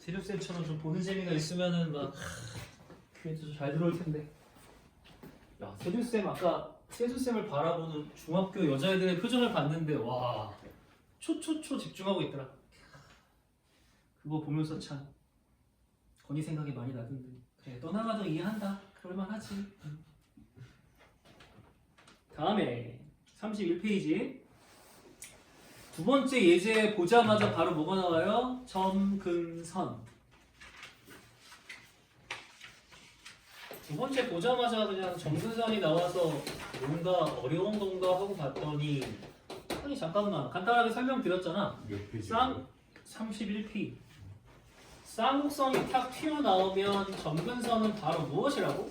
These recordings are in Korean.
세조쌤처럼 좀 보는 재미가 있으면은 막 귀에도 좀 잘 들어올 텐데. 야, 세조쌤 아까 세조쌤을 바라보는 중학교 여자애들의 표정을 봤는데 와 초초초 집중하고 있더라. 그거 보면서 참 건이 생각이 많이 나던데. 그래 떠나가도 이해한다. 그럴만하지. 다음에 31페이지 두 번째 예제 보자마자 바로 뭐가 나와요? 점근선. 두 번째 보자마자 그냥 점근선이 나와서 뭔가 어려운 건가 하고 봤더니 아니 잠깐만 간단하게 설명드렸잖아. 몇 페이지? 31페이지 쌍곡선이 탁 튀어나오면 점근선은 바로 무엇이라고?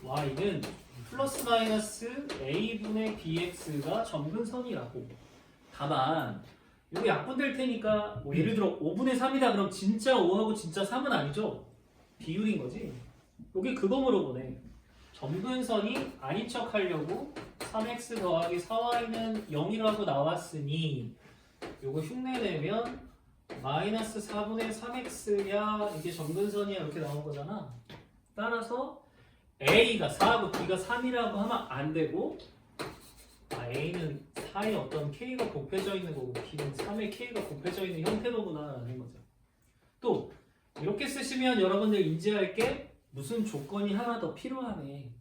y는 플러스 마이너스 a분의 bx가 점근선이라고. 다만 이거 약분될 테니까 뭐 예를 들어 5분의 3이다 그럼 진짜 5하고 진짜 3은 아니죠? 비율인 거지. 여기 그거 물어보네. 점근선이 아닌 척 하려고 3x 더하기 4y는 0이라고 나왔으니 요거 흉내내면 마이너스 4분의 3x야 이게 점근선이야 이렇게 나온 거잖아. 따라서 a가 4하고 b가 3이라고 하면 안 되고 a는 4에 어떤 k가 곱해져 있는 거고 b는 3에 k가 곱해져 있는 형태로구나 라는 거죠. 또 이렇게 쓰시면 여러분들 인지할 게 무슨 조건이 하나 더 필요하네.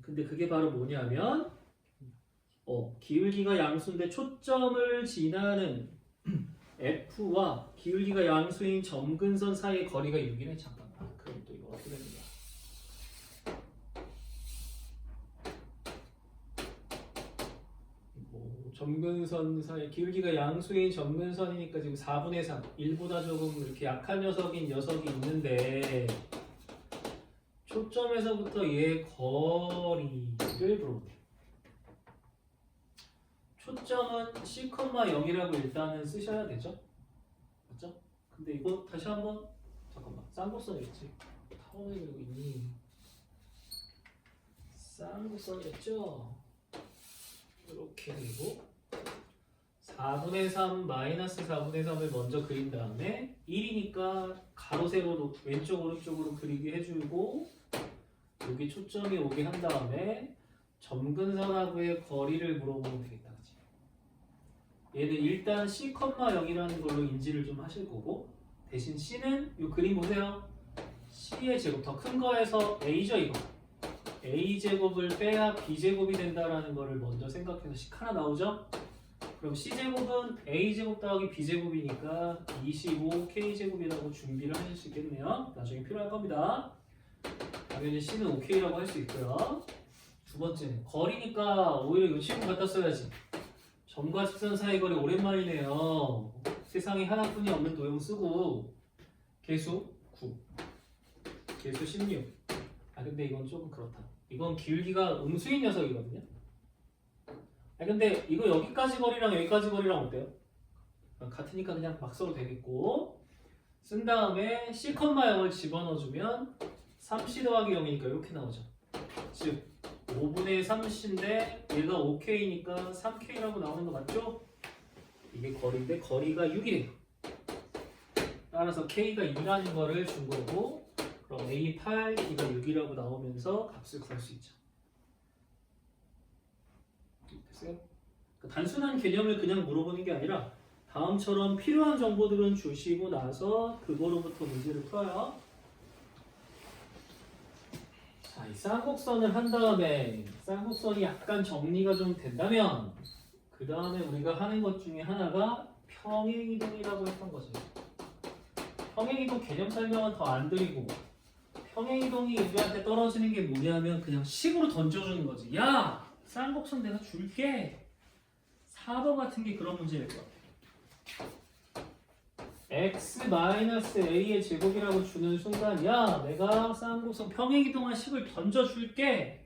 근데 그게 바로 뭐냐면 기울기가 양수인데 초점을 지나는 F와 기울기가 양수인 점근선 사이의 거리가 6이네. 잠깐만. 그럼 또 이거 어떻게 되는 거야? 점근선 사이 기울기가 양수인 점근선이니까 지금 4분의 3 1보다 조금 이렇게 약한 녀석이 있는데 초점에서부터 얘 거리를 물어보네. 초점은 C,0이라고 일단은 쓰셔야 되죠? 맞죠? 근데 이거 다시 한번 잠깐만 쌍곡선이었지? 타원이 여기 있니? 쌍곡선이었죠? 이렇게 그리고 4분의 3 마이너스 4분의 3을 먼저 그린 다음에 1이니까 가로 세로 왼쪽 오른쪽으로 그리게 해주고 여기 초점이 오게 한 다음에 점근선하고의 거리를 물어보면 되겠다. 그치? 얘는 일단 C,0이라는 걸로 인지를 좀 하실 거고 대신 C는 이 그림 보세요. C의 제곱 더 큰 거에서 A죠 이거. A제곱을 빼야 B제곱이 된다라는 거를 먼저 생각해서 식 하나 나오죠? 그럼 C제곱은 A제곱 더하기 B제곱이니까 25K제곱이라고 준비를 하실 수 있겠네요. 나중에 필요할 겁니다. 당연히 C는 OK라고 할 수 있고요. 두 번째는 거리니까 오히려 이 친구 갖다 써야지. 점과 직선 사이 거리 오랜만이네요. 세상에 하나뿐이 없는 도형 쓰고 개수 9, 개수 16. 근데 이건 조금 그렇다. 이건 기울기가 음수인 녀석이거든요. 근데 이거 여기까지 거리랑 여기까지 거리랑 어때요? 같으니까 그냥 막 써도 되겠고 쓴 다음에 C,0을 집어넣어주면 3C 더하기 0이니까 이렇게 나오죠. 즉 5분의 3C인데 얘가 5K니까 3K라고 나오는 거 맞죠? 이게 거리인데 거리가 6이래요. 따라서 K가 2라는 거를 준 거고 그럼 A 8, B가 6이라고 나오면서 값을 구할 수 있죠. 됐어요? 단순한 개념을 그냥 물어보는 게 아니라 다음처럼 필요한 정보들은 주시고 나서 그거로부터 문제를 풀어요. 자, 이 쌍곡선을 한 다음에 쌍곡선이 약간 정리가 좀 된다면 그 다음에 우리가 하는 것 중에 하나가 평행이동이라고 했던 거죠. 평행이동 개념 설명은 더 안 드리고 평행이동이 우리한테 떨어지는 게 뭐냐면 그냥 식으로 던져주는 거지. 야! 쌍곡선 내가 줄게. 4번 같은 게 그런 문제일 것 같아. x-a의 제곱이라고 주는 순간 야! 내가 쌍곡선 평행이동한 식을 던져줄게.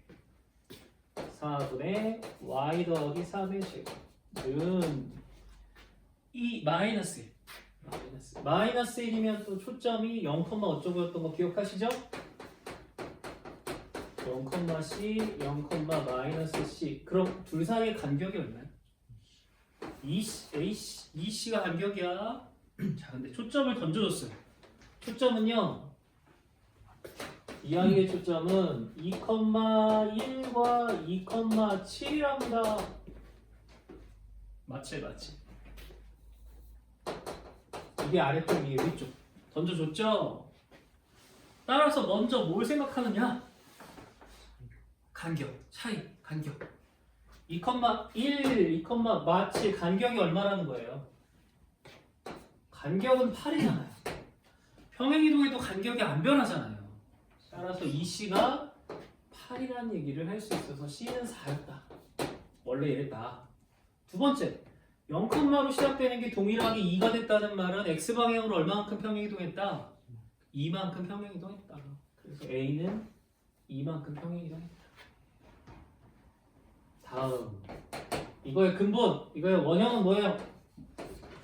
4분의 y 더하기 3의 제곱은 이 마이너스 1. 마이너스 1이면 또 초점이 0, 어쩌고였던 거 기억하시죠? 0,c, 0,-c. 그럼 둘 사이의 간격이 얼마야? 2c가 간격이야. 자, 근데 초점을 던져줬어요. 초점은요. 이야기의 초점은 2,1과 2,7이랍니다. 맞지? 이게 아래쪽, 이게 위쪽. 던져줬죠? 따라서 먼저 뭘 생각하느냐? 간격, 차이, 간격. 2,1, 2,7 간격이 얼마라는 거예요? 간격은 8이잖아요. 평행이동에도 간격이 안 변하잖아요. 따라서 이 C가 8이라는 얘기를 할 수 있어서 C는 4였다. 원래 이랬다. 두 번째, 0,로 시작되는 게 동일하게 2가 됐다는 말은 X방향으로 얼마만큼 평행이동했다? 2만큼 평행이동했다. 그래서 A는 2만큼 평행이동했다. 다음, 이거의 근본, 이거의 원형은 뭐예요?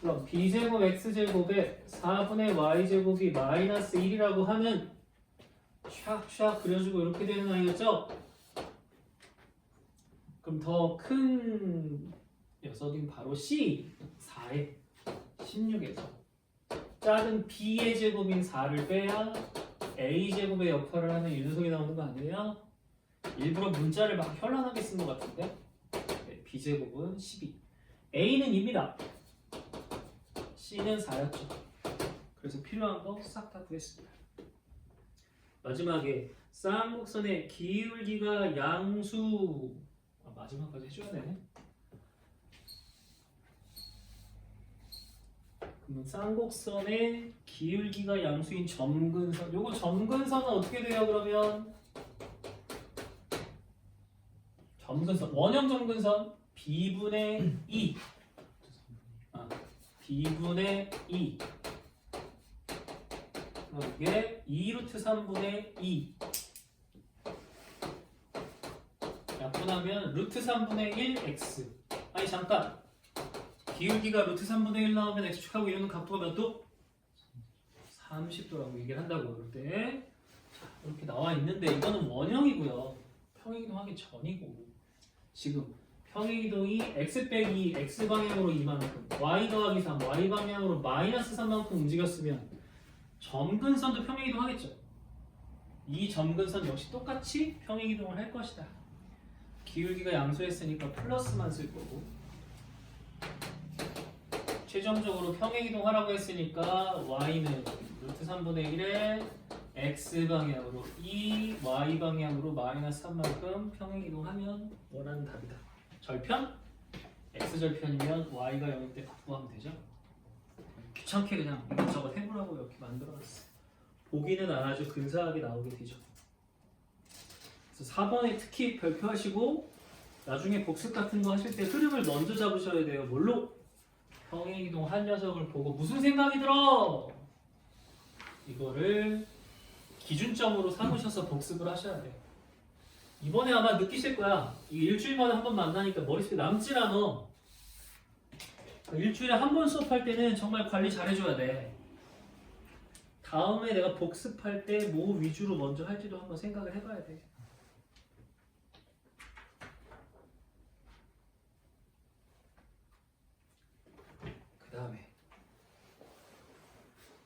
그럼 B제곱 X제곱에 4분의 Y제곱이 마이너스 1이라고 하는 샥샥 그려주고 이렇게 되는 아이였죠? 그럼 더 큰 녀석인 바로 C 4에 16에서 작은 B의 제곱인 4를 빼야 A제곱의 역할을 하는 이 녀석이 나오는 거 아니에요? 일부러 문자를 막 현란하게 쓴 것 같은데 네, B제곱은 12 A는 2입니다. C는 4였죠. 그래서 필요한 거 싹 다 구했습니다. 마지막에 쌍곡선의 기울기가 양수 마지막까지 해줘야 되네. 그러면 쌍곡선의 기울기가 양수인 점근선. 요거 점근선은 어떻게 돼요? 그러면 점근선 원형 점근선 B분의 2 B분의 2 이게 2루트 3분의 2 약분하면 루트 3분의 1 x. 아니 잠깐, 기울기가 루트 3분의 1 나오면 x축하고 이러는 각도가 몇 도? 30도라고 얘기를 한다고 그럴 때. 자, 이렇게 나와 있는데 이거는 원형이고요. 평행이동 하기 전이고, 지금 평행이동이 x 빼기 x 방향으로 2만큼, y 더하기 3, y 방향으로 마이너스 3만큼 움직였으면 점근선도 평행이동 하겠죠. 이 점근선 역시 똑같이 평행이동을 할 것이다. 기울기가 양수했으니까 플러스만 쓸 거고, 최종적으로 평행이동 하라고 했으니까 y는 루트 3분의 1에 x방향으로 2, y방향으로 마이너스 3만큼 평행이동하면 원하는 답이다. 절편? x절편이면 y가 0일 때 바꾸면 되죠. 귀찮게 그냥 이것저것 해보라고 이렇게 만들어놨어요. 보기는 안 아주 근사하게 나오게 되죠. 그래서 4번에 특히 별표하시고 나중에 복습 같은 거 하실 때 흐름을 먼저 잡으셔야 돼요. 뭘로? 평행이동 한 녀석을 보고 무슨 생각이 들어? 이거를 기준점으로 삼으셔서 복습을 하셔야 돼요. 이번에 아마 느끼실 거야. 이 일주일마다 한 번 만나니까 머릿속에 남질 않아. 일주일에 한 번 수업할 때는 정말 관리 잘해줘야 돼. 다음에 내가 복습할 때 뭐 위주로 먼저 할지도 한번 생각을 해봐야 돼. 그 다음에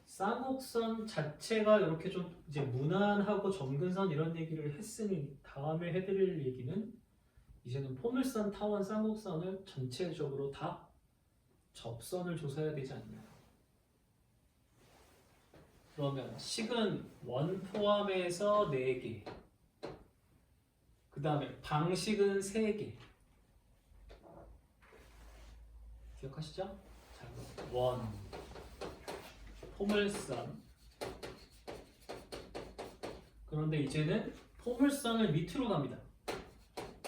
쌍곡선 자체가 이렇게 좀 이제 무난하고 점근선 이런 얘기를 했으니 다음에 해드릴 얘기는 이제는 포물선, 타원, 쌍곡선을 전체적으로 다 접선을 조사해야 되지 않나. 그러면 식은 원 포함해서 4개, 그 다음에 방식은 3개. 기억하시죠? 자, 원, 포물선. 그런데 이제는 포물선을 밑으로 갑니다.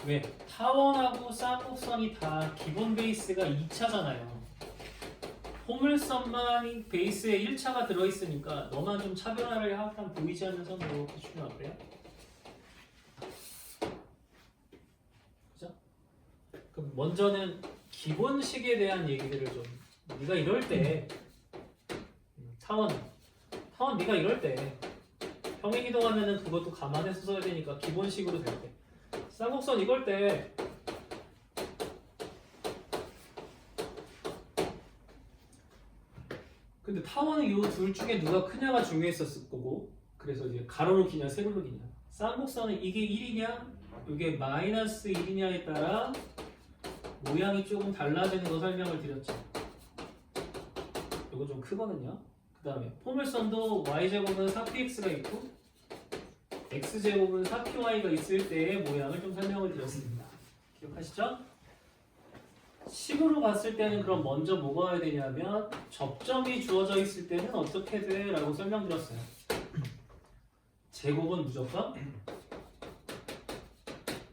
왜? 타원하고 쌍곡선이 다 기본 베이스가 2차잖아요. 포물선만 베이스에 1차가 들어있으니까 너만 좀 차별화를 약간 보이지 않는 선으로 이렇게 중요하고요. 그죠? 그럼 먼저는 기본식에 대한 얘기들을 좀, 네가 이럴 때 타원 네가 이럴 때 평행이동하면은 그것도 감안해서 써야 되니까 기본식으로 될 때, 쌍곡선 이걸 때 근데 타원은 이 둘 중에 누가 크냐가 중요했었을 거고 그래서 이제 가로로 기냐 세로로 기냐 쌍곡선은 이게 1이냐 이게 마이너스 1이냐에 따라 모양이 조금 달라지는 거 설명을 드렸죠. 이거 좀 크거든요. 그 다음에 포물선도 y제곱은 4px가 있고 x제곱은 4py가 있을 때의 모양을 좀 설명을 드렸습니다. 기억하시죠? 식으로 봤을 때는 그럼 먼저 뭐가 와야 되냐면 접점이 주어져 있을 때는 어떻게 돼? 라고 설명드렸어요. 제곱은 무조건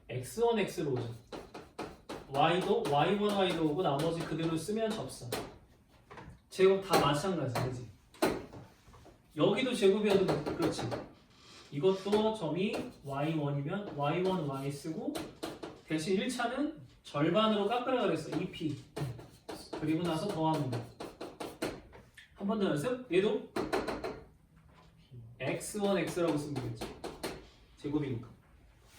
x1, x로 오죠. y도 y1, y도 오고 나머지 그대로 쓰면 접선. 제곱 다 마찬가지, 그지? 여기도 제곱이어도 그렇지. 이것도 점이 y1이면 y1, y 쓰고 대신 1차는 절반으로 깎으라 그랬어. 2p. 그리고 나서 더하면 한 번 더 연습. 얘도 x1, x라고 쓰면 되겠지. 제곱이니까.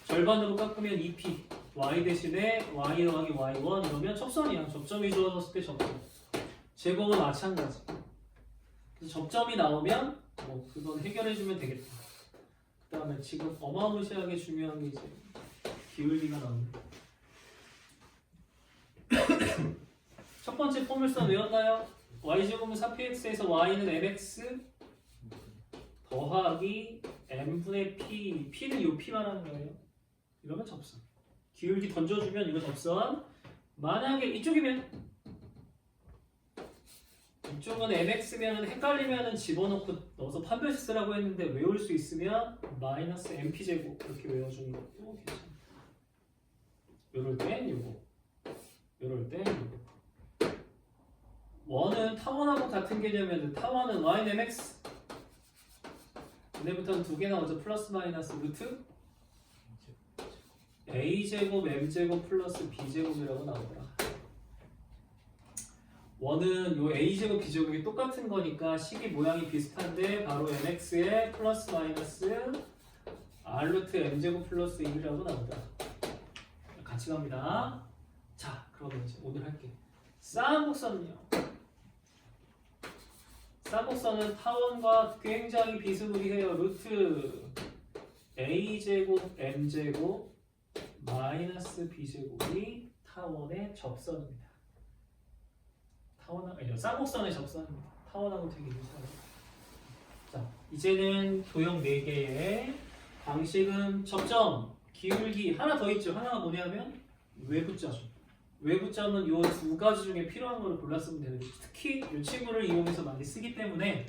절반으로 깎으면 2p. y 대신에 y 더하기 y1 이러면 접선이야. 접점이 주어졌을 때 접점. 제곱은 마찬가지. 그래서 접점이 나오면 뭐 그건 해결해주면 되겠다. 그 다음에 지금 어마무시하게 중요한 게 이제 기울기가 나옵니다. 첫 번째 포물선 외웠나요? y제곱은 4px에서 y는 mx 더하기 m분의 p p는 요 p 말하는 거예요. 이러면 접선. 기울기 던져주면 이거 접선. 만약에 이쪽이면 이쪽은 mx면 헷갈리면 집어넣고 넣어서 판별식 쓰라고 했는데 외울 수 있으면 마이너스 mp제곱 이렇게 외워주는 것도 괜찮아요. 요럴 땐 요거 요럴 땐 요거 원은 타원하고 같은 개념이었는데 타원은 y는 mx 얘네부터는 두 개 나오죠. 플러스 마이너스 루트 a제곱 m제곱 플러스 b제곱이라고 나오더라. 원은 요 a제곱 b제곱이 똑같은 거니까 식이 모양이 비슷한데 바로 mx에 플러스 마이너스 r 루트 m제곱 플러스 1이라고 나오더라. 같이 갑니다. 자, 그러면 이제 오늘 할게. 쌍곡선은요. 쌍곡선은 타원과 굉장히 비스무리해요. 루트 a제곱 m제곱 마이너스 b제곱이 타원의 접선입니다. 쌍곡선의 접선입니다. 타원하고 되게 유사해요. 자, 이제는 도형 4개의 방식은 접점, 기울기 하나 더 있죠. 하나가 뭐냐면 외부점이죠. 외부점은 이 두 가지 중에 필요한 걸 골랐으면 되는데 특히 이 친구를 이용해서 많이 쓰기 때문에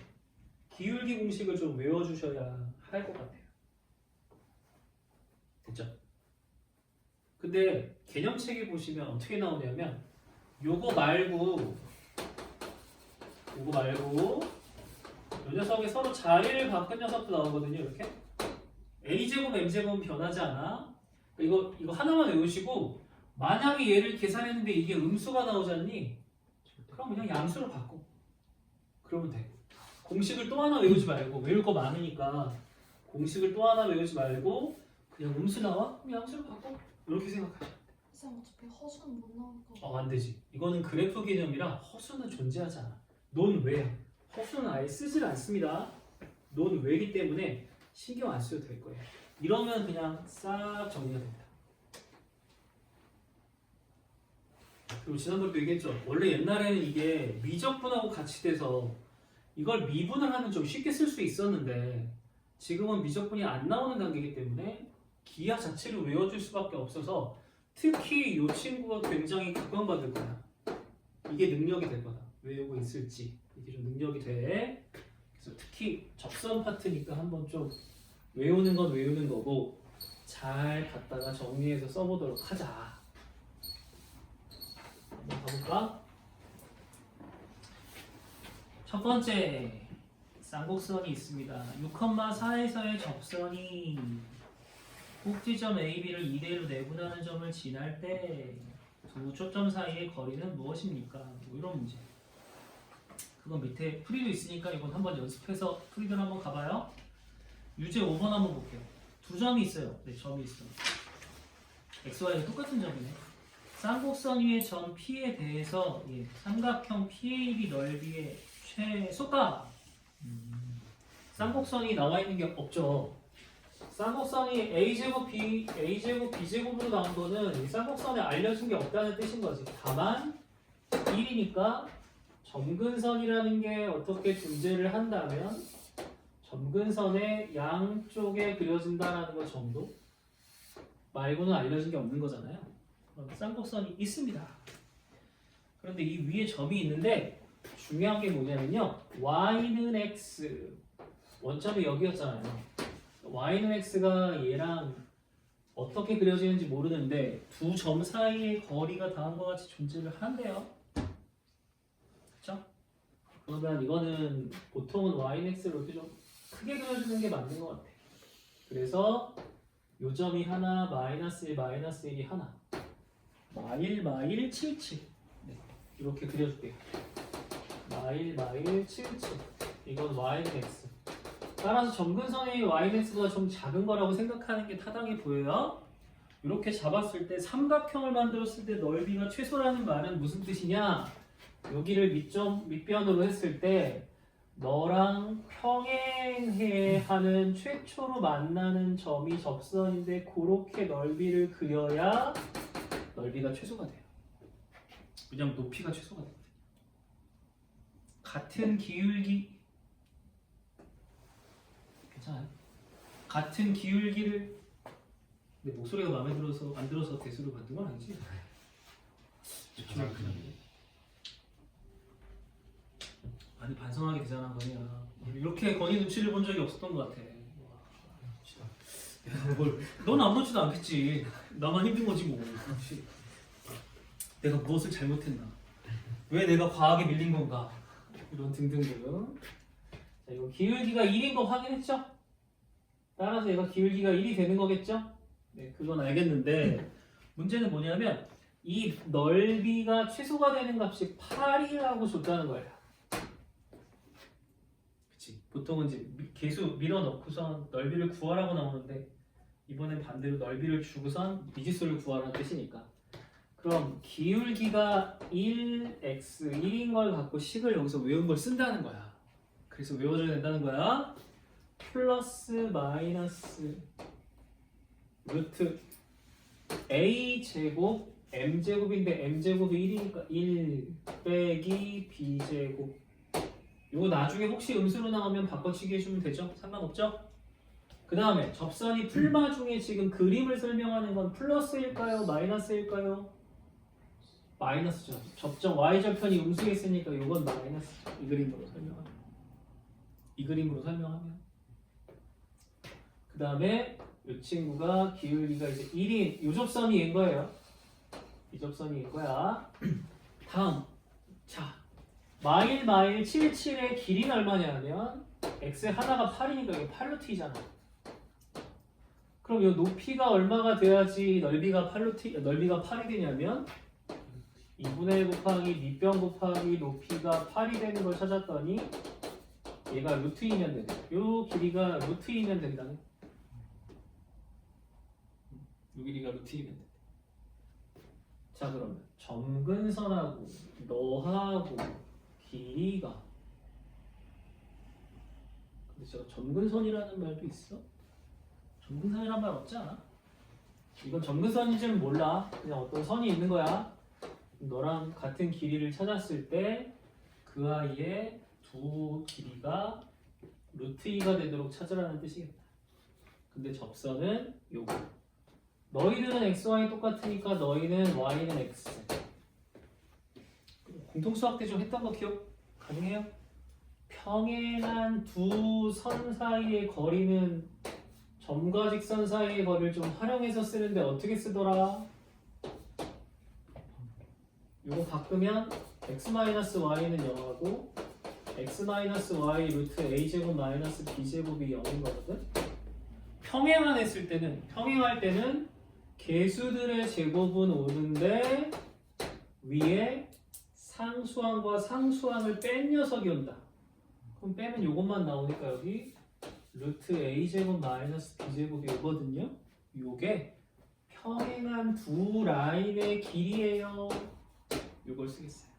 기울기 공식을 좀 외워주셔야 할 것 같아요. 됐죠? 근데 개념책에 보시면 어떻게 나오냐면 요거 말고 이 녀석이 서로 자리를 바꾼 녀석도 나오거든요. 이렇게 a제곱 m제곱은 변하지 않아. 이거 하나만 외우시고 만약에 얘를 계산했는데 이게 음수가 나오지 않니? 그럼 그냥 양수로 바꿔. 그러면 돼. 공식을 또 하나 외우지 말고 외울 거 많으니까 공식을 또 하나 외우지 말고 그냥 음수 나와? 그럼 양수로 바꿔. 이렇게 생각하셔. 선생님 어차피 허수는 못 나오니까. 안 되지. 이거는 그래프 개념이라 허수는 존재하지 않아. 논외. 허수는 아예 쓰질 않습니다. 논외이기 때문에 신경 안 써도 될 거예요. 이러면 그냥 싹 정리가 됩니다. 그리고 지난번에도 얘기했죠. 원래 옛날에는 이게 미적분하고 같이 돼서 이걸 미분을 하면 좀 쉽게 쓸 수 있었는데 지금은 미적분이 안 나오는 단계이기 때문에 기하 자체를 외워줄 수밖에 없어서 특히 이 친구가 굉장히 각광받을 거야. 이게 능력이 될 거다. 외우고 있을지 이게 좀 능력이 돼. 그래서 특히 접선 파트니까 한번 좀 외우는 건 외우는 거고 잘 봤다가 정리해서 써보도록 하자. 한번 가볼까? 첫 번째 쌍곡선이 있습니다. 6,4에서의 접선이 꼭지점 AB를 이대로 내분하는 점을 지날 때 두 초점 사이의 거리는 무엇입니까? 뭐 이런 문제. 그건 밑에 풀이도 있으니까 이건 한번 연습해서 풀이들 한번 가봐요. 유제 5번 한번 볼게요. 두 점이 있어요. 네, 점이 있어요. XY가 똑같은 점이네. 쌍곡선 위의 점 P에 대해서 삼각형 PAB 넓이의 최소가 쌍곡선이 나와 있는 게 없죠. 쌍곡선이 a제곱 b제곱으로 나온 거는 이 쌍곡선에 알려준 게 없다는 뜻인 거지. 다만 1이니까 점근선이라는 게 어떻게 존재를 한다면 점근선의 양쪽에 그려진다라는 것 정도 말고는 알려진 게 없는 거잖아요. 그럼 쌍곡선이 있습니다. 그런데 이 위에 점이 있는데 중요한 게 뭐냐면요. y는 x 원점이 여기였잖아요. y는 x가 얘랑 어떻게 그려지는지 모르는데 두 점 사이의 거리가 다음과 같이 존재를 한대요. 그렇죠? 그러면 이거는 보통은 y는 x를 이렇게 좀 크게 그려주는 게 맞는 것 같아. 그래서 요 점이 하나, 마이너스 1, 마이너스 1이 하나, 마일 77 네, 이렇게 그려줄게요. 마일 77 이건 y는 x. 따라서 점근선의 yx가 좀 작은 거라고 생각하는 게 타당해 보여요. 이렇게 잡았을 때 삼각형을 만들었을 때 넓이가 최소라는 말은 무슨 뜻이냐? 여기를 밑변으로 했을 때 너랑 평행해 하는 최초로 만나는 점이 접선인데 그렇게 넓이를 그려야 넓이가 최소가 돼요. 왜냐면 높이가 최소가 돼요. 같은 기울기 괜찮아요? 같은 기울기를 내 목소리가 마음에 들어서 안 들어서 대수를 받는 건 아니지? 아니 반성하게 되잖아 건이야. 이렇게 건이 눈치를 본 적이 없었던 것 같아. 넌 아무렇지도 않겠지. 나만 힘든 거지 뭐. 내가 무엇을 잘못했나? 왜 내가 과하게 밀린 건가? 이런 등등등. 자, 이거 기울기가 1인 거 확인했죠? 따라서 얘가 기울기가 1이 되는 거겠죠? 네, 그건 알겠는데 문제는 뭐냐면 이 넓이가 최소가 되는 값이 8이라고 줬다는 거예요. 그치? 보통은 이제 계수 밀어넣고선 넓이를 구하라고 나오는데 이번엔 반대로 넓이를 주고선 미지수를 구하라는 뜻이니까 그럼 기울기가 1x1인 걸 갖고 식을 여기서 외운 걸 쓴다는 거야. 그래서 외워줘야 된다는 거야. 플러스 마이너스 루트 a 제곱 m 제곱인데 m 제곱이 1이니까 1 빼기 b 제곱. 이거 나중에 혹시 음수로 나오면 바꿔치기 해주면 되죠? 상관없죠? 그 다음에 접선이 풀마 중에 지금 그림을 설명하는 건 플러스일까요? 마이너스일까요? 마이너스죠. 접점 y절편이 음수겠으니까 이건 마이너스. 이 그림으로 설명하면 그 다음에 이 친구가 기울기가 이제 1인 이 접선이 인 거예요. 이 접선이 인 거야. 다음 자 마일 77의 길이는 얼마냐면 x 하나가 8이니까 이게 8로 t잖아. 그럼 이 높이가 얼마가 돼야지 넓이가 8이 되냐면 2분의 1 곱하기 밑변 곱하기 높이가 8이 되는 걸 찾았더니 얘가 루트이면 된다. 요 길이가 루트이면 된다네. 요 길이가 루트이면 된다. 자 그러면 점근선하고 너하고 길이가 근데 저 점근선이라는 말도 있어? 점근선이란 말 없지 않아? 이건 점근선인지는 몰라. 그냥 어떤 선이 있는 거야. 너랑 같은 길이를 찾았을 때 그 아이의 두 길이가 루트 2가 되도록 찾으라는 뜻이겠다. 근데 접선은 요거. 너희들은 xy 똑같으니까 너희는 y는 x. 공통수학 때 좀 했던 거 기억 가능해요? 평행한 두 선 사이의 거리는 점과 직선 사이의 거리를 좀 활용해서 쓰는데 어떻게 쓰더라? 요거 바꾸면 x-y는 0하고 x-y 루트 a제곱 마이너스 b제곱이 0인 거거든? 평행할 때는 개수들의 제곱은 오는데 위에 상수항과 상수항을 뺀 녀석이 온다. 그럼 빼면 요것만 나오니까 여기 루트 a제곱 마이너스 b제곱이 오거든요. 요게 평행한 두 라인의 길이에요. 요걸 쓰겠어요.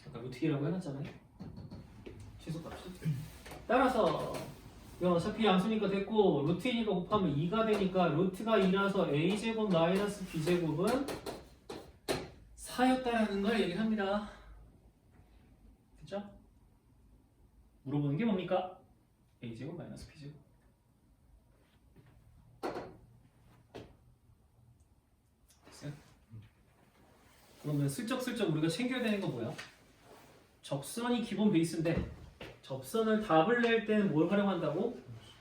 아까 루트 2라고 해놨잖아요. 최소값이. 따라서 이건 어차피 양수니까 됐고 루트 2니까 곱하면 2가 되니까 루트가 2라서 a제곱 마이너스 b제곱은 4였다라는 걸 얘기합니다. 그쵸? 물어보는 게 뭡니까? a제곱 마이너스 b제곱. 됐어요? 그러면 슬쩍슬쩍 우리가 챙겨야 되는 거 뭐야? 접선이 기본 베이스인데 접선을 답을 낼 때는 뭘 활용한다고?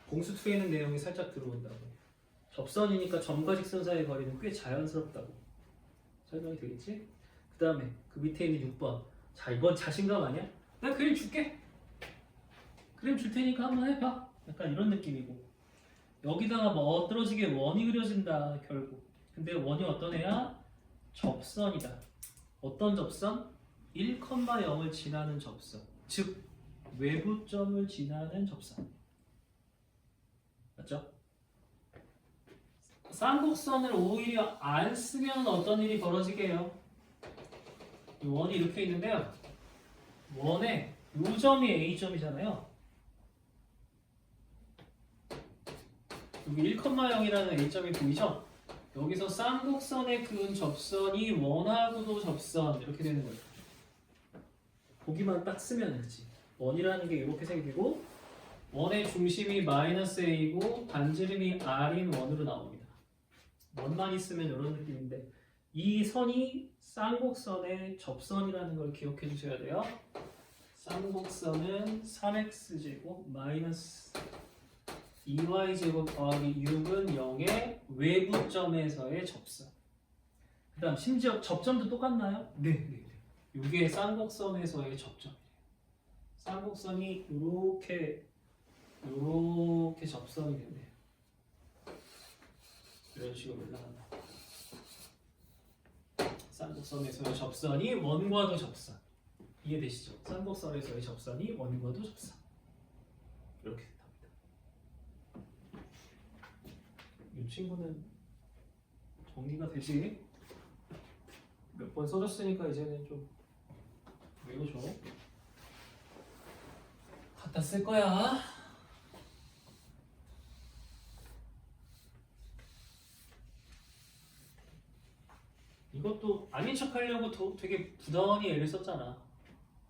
공수2에 있는 내용이 살짝 들어온다고. 접선이니까 점과 직선 사이의 거리는 꽤 자연스럽다고. 설명이 되겠지? 그 다음에 그 밑에 있는 6번. 자, 이번 자신감 아니야? 나 그림 줄게. 그림 줄 테니까 한번 해봐. 약간 이런 느낌이고. 여기다가 뭐 어드러지게 원이 그려진다 결국. 근데 원이 어떤 애야? 접선이다. 어떤 접선? 1,0을 지나는 접선. 즉 외부점을 지나는 접선. 맞죠? 쌍곡선을 오히려 안 쓰면 어떤 일이 벌어지게 해요? 이 원이 이렇게 있는데요. 원의 요 점이 A점이잖아요. 여기 1,0이라는 A점이 보이죠? 여기서 쌍곡선에 그은 접선이 원하고도 접선 이렇게 되는 거예요. 보기만 딱 쓰면 되지. 원이라는 게 이렇게 생기고 원의 중심이 마이너스 A고 반지름이 R인 원으로 나옵니다. 원만 있으면 이런 느낌인데 이 선이 쌍곡선의 접선이라는 걸 기억해 주셔야 돼요. 쌍곡선은 3x제곱 마이너스 2y제곱 더하기 6은 0의 외부점에서의 접선. 그 다음 심지어 접점도 똑같나요? 네. 이게 쌍곡선에서의 접점이에요. 쌍곡선이 이렇게 접선이 되네요. 이런 식으로 올라간다. 쌍곡선에서의 접선이 원과도 접선. 이해되시죠? 쌍곡선에서의 접선이 원과도 접선. 이렇게 됩니다. 이 친구는 정리가 되지? 몇 번 써줬으니까 이제는 좀 외워줘. 갖다 쓸 거야. 이것도 아닌 척 하려고 되게 부단히 애를 썼잖아.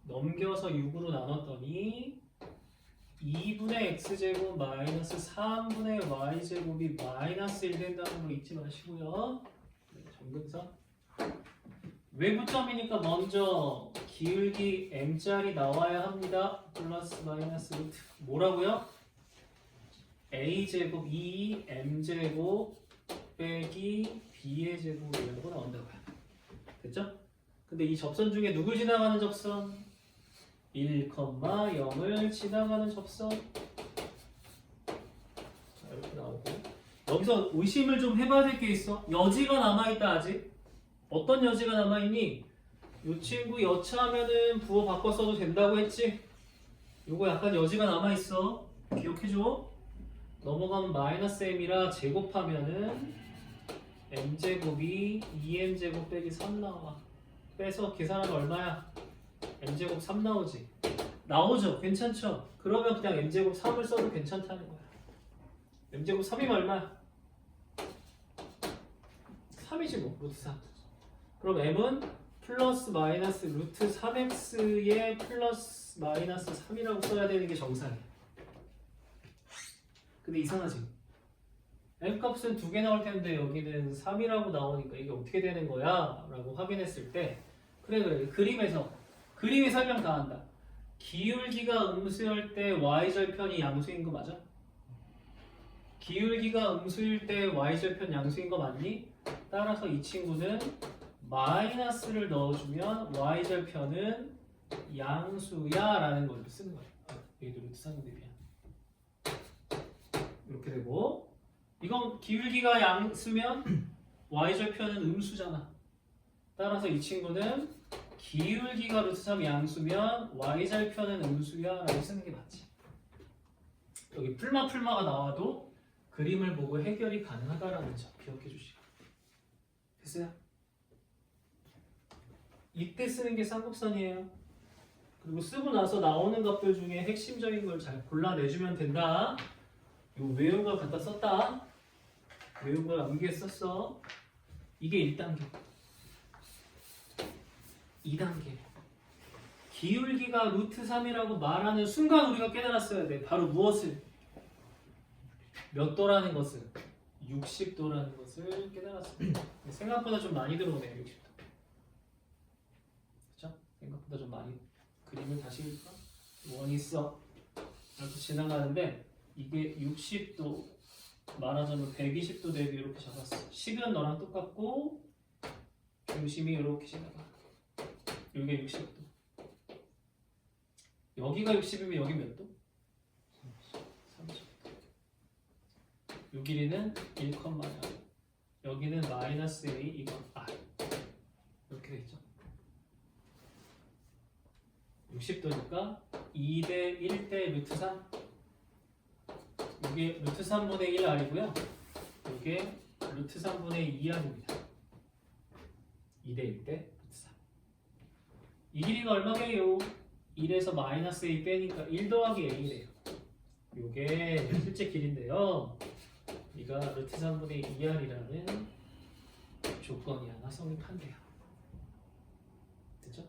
넘겨서 6으로 나눴더니 2분의 x제곱 마이너스 3분의 y제곱이 마이너스 1 된다는 거 잊지 마시고요. 네, 정근선. 외부점이니까 먼저 기울기 m자리 나와야 합니다. 플러스 마이너스 루트. 뭐라고요? a제곱 2m제곱 빼기 b의 제곱이라고 나온다고요. 됐죠? 근데 이 접선 중에 누굴 지나가는 접선? 1,0을 지나가는 접선. 자, 이렇게 나오고 여기서 의심을 좀 해봐야 될 게 있어. 여지가 남아있다 아직. 어떤 여지가 남아있니? 이 친구 여차하면은 부호 바꿔 써도 된다고 했지? 요거 약간 여지가 남아있어. 기억해줘. 넘어가면 마이너스 m이라 제곱하면은 m제곱이 2m제곱 빼기 3 나와. 빼서 계산하면 얼마야? m제곱 3 나오지? 나오죠? 괜찮죠? 그러면 그냥 m제곱 3을 써도 괜찮다는 거야. m제곱 3이면 얼마야? 3이지 뭐, 루트 3. 그럼 m은 플러스 마이너스 루트 3x에 플러스 마이너스 3이라고 써야 되는 게 정상이야. 근데 이상하지? m 값은 2개 나올 텐데 여기는 3이라고 나오니까 이게 어떻게 되는 거야? 라고 확인했을 때 그래 그림이 설명 다 한다. 기울기가 음수일 때 y절편이 양수인 거 맞아? 기울기가 음수일 때 y절편 양수인 거 맞니? 따라서 이 친구는 마이너스를 넣어주면 y절편은 양수야 라는 걸 쓰는 거야. 여기도 루트 3인데 미안. 이렇게 되고 이건 기울기가 양수면 y절편은 음수잖아. 따라서 이 친구는 기울기가 루트 3 양수면 y절편은 음수야 라고 쓰는 게 맞지. 여기 풀마가 나와도 그림을 보고 해결이 가능하다라는 점 기억해 주시고. 됐어요? 이때 쓰는 게 쌍곡선이에요. 그리고 쓰고 나서 나오는 값들 중에 핵심적인 걸 잘 골라내주면 된다. 요 외운 걸 갖다 썼다. 외운 걸 암기에 썼어. 이게 1단계. 2단계. 기울기가 루트 3이라고 말하는 순간 우리가 깨달았어야 돼. 바로 무엇을? 몇 도라는 것을? 60도라는 것을 깨달았습니다. 생각보다 좀 많이 들어오네요. 60도. 그렇죠? 생각보다 좀 많이. 그림을 다시 볼까? 원 있어. 이렇게 지나가는데 이게 60도 말하자면 120도 대비 이렇게 잡았어. 식은 너랑 똑같고 중심이 이렇게 지나가. 이게 60도. 여기가 60이면 여기 몇 도? 30도. 요 길이는 1,0. 여기는 마이너스 A 이거 R. 이렇게 돼 있죠. 60도니까 2대 1대 루트 3. 이게 루트 3분의 1 R이고요. 이게 루트 3분의 2 R입니다. 2대 1대 루트 3. 이 길이가 얼마게요? 1에서 마이너스 A 빼니까 1 더하기 A래요. 이게 실제 길인데요. 이가 루트 3분의 2R이라는 조건이 하나 성립한대요. 됐죠?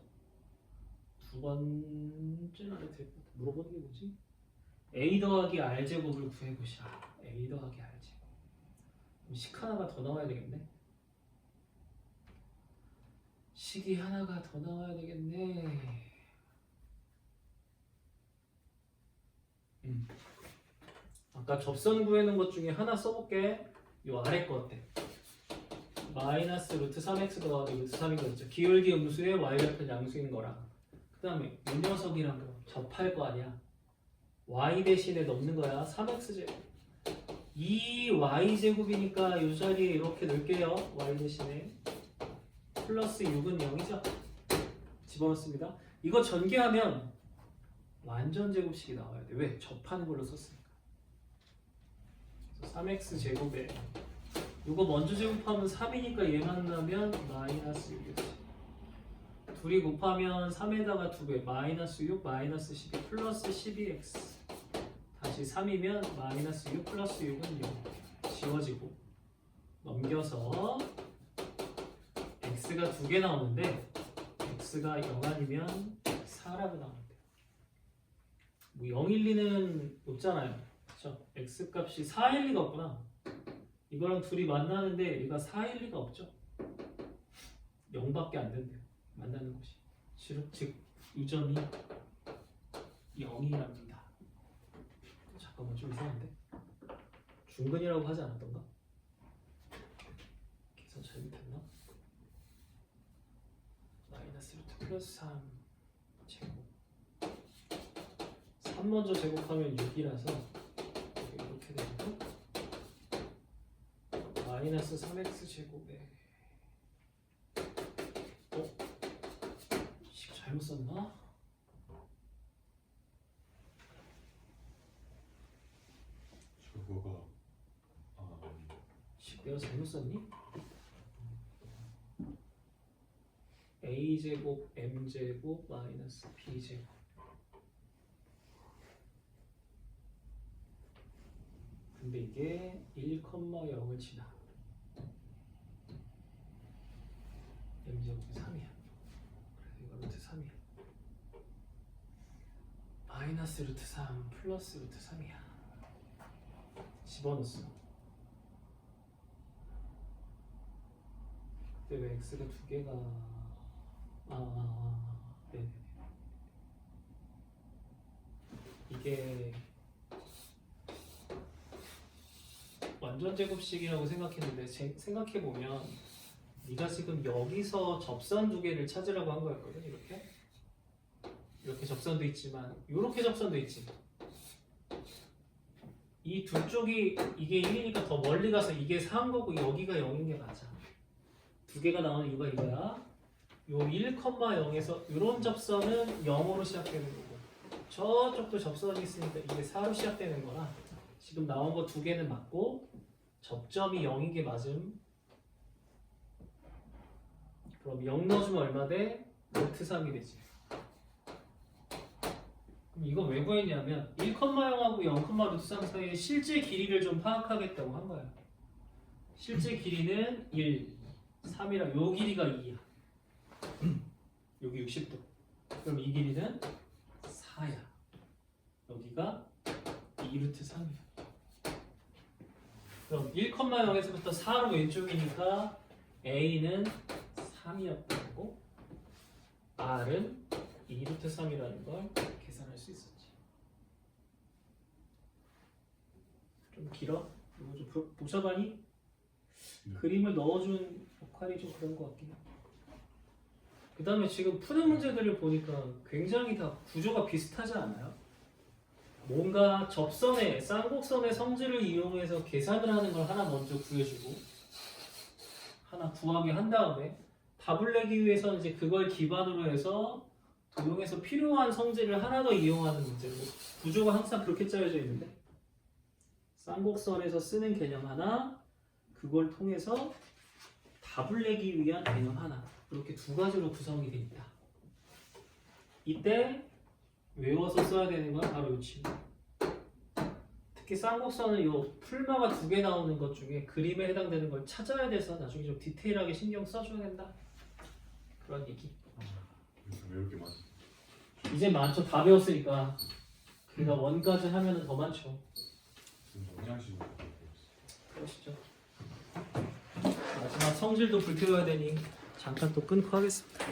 두 번째는 안 해도 될 것 같아. 물어보는 게 뭐지? A 더하기 R 제곱을 구해보시라. A 더하기 R 제곱. 식 하나가 더 나와야 되겠네. 식이 하나가 더 나와야 되겠네. 아까 접선 구해놓은 것 중에 하나 써볼게. 요 아래 거 어때? 마이너스 루트 3x 더하기 루트 3인 거 있죠. 기울기 음수에 y좌편 양수인 거랑 그 다음에 이 녀석이랑 접할 거 아니야. y 대신에 넣는 거야. 3x제곱. 이 y제곱이니까 이 자리에 이렇게 넣을게요. y 대신에 플러스 6은 0이죠. 집어넣습니다. 이거 전개하면 완전 제곱식이 나와야 돼. 왜? 접하는 걸로 썼으니까. 3x 제곱에 이거 먼저 제곱하면 3이니까 얘 만나면 마이너스 6이지. 둘이 곱하면 3에다가 2배 마이너스 6 마이너스 12 플러스 12x 다시 3이면 마이너스 6 플러스 6은 0 지워지고 넘겨서 x가 2개 나오는데 x가 0 아니면 4라고 나오는데 뭐 0, 1, 2는 없잖아요. 그렇죠? x 값이 4, 1, 2가 없구나. 이거랑 둘이 만나는데 얘가 4, 1, 2가 없죠. 0밖에 안 된대요. 만나는 곳이. 즉 이 점이 0이랍니다. 잠깐만 좀 이상한데? 중근이라고 하지 않았던가? 계산 잘못했나? 마이너스 루트 플러스 3 제곱 3 먼저 제곱하면 6이라서 이렇게 되고 마이너스 3x 제곱에 식 잘못 썼나? 저거가 식 내가 잘못 썼니? a 제곱 m 제곱 마이너스 b 제곱 근데 이게 1,0을 지나 m제곱이 3이야. 그래서 이거 루트 3이야. 마이너스 루트 3 플러스 루트 3이야. 집어넣었어. 근데 왜 x가 두 개가 네네네. 이게 완전 제곱식이라고 생각했는데 생각해보면 네가 지금 여기서 접선 두 개를 찾으라고 한 거였거든. 이렇게 접선도 있지만 이렇게 접선도 있지. 이 두 쪽이 이게 1이니까 더 멀리 가서 이게 4인 거고 여기가 0인 게 맞아. 두 개가 나오는 이유가 이거야. 요 1,0에서 이런 접선은 0으로 시작되는 거고 저쪽도 접선이 있으니까 이게 4로 시작되는 거라 지금 나온 거 두 개는 맞고 접점이 0인 게 맞음. 그럼 0 넣어주면 얼마 돼? 루트 3이 되지. 그럼 이거 왜 구했냐면 1,0하고 0,루트3 사이의 실제 길이를 좀 파악하겠다고 한 거야. 실제 길이는 1, 3이라 요 길이가 2야. 여기 60도. 그럼 이 길이는 4야. 여기가 2루트 3이야. 그럼 1,0에서부터 4로 왼쪽이니까 A는 3이었고 R은 2루트 3이라는 걸 계산할 수 있었지. 좀 길어? 이거 좀 복잡하니? 그림을 넣어준 역할이 좀 그런 것 같긴 해. 그 다음에 지금 푸는 문제들을 보니까 굉장히 다 구조가 비슷하지 않아요? 뭔가 접선의 쌍곡선의 성질을 이용해서 계산을 하는 걸 하나 먼저 구해주고 하나 구하게 한 다음에 답을 내기 위해서는 이제 그걸 기반으로 해서 도형에서 필요한 성질을 하나 더 이용하는 문제고 구조가 항상 그렇게 짜여져 있는데 쌍곡선에서 쓰는 개념 하나 그걸 통해서 답을 내기 위한 개념 하나 이렇게 두 가지로 구성이 되어 있다. 이때 외워서 써야 되는 건 바로 이 친구. 특히 쌍곡선은 이 풀마가 두 개 나오는 것 중에 그림에 해당되는 걸 찾아야 돼서 나중에 좀 디테일하게 신경 써줘야 된다. 그런 얘기. 왜 이렇게 많아? 이제 많죠. 다 배웠으니까. 그러니까 원까지 하면은 더 많죠. 영양식으로. 그러시죠. 마지막 성질도 불태워야 되니 잠깐 또 끊고 하겠습니다.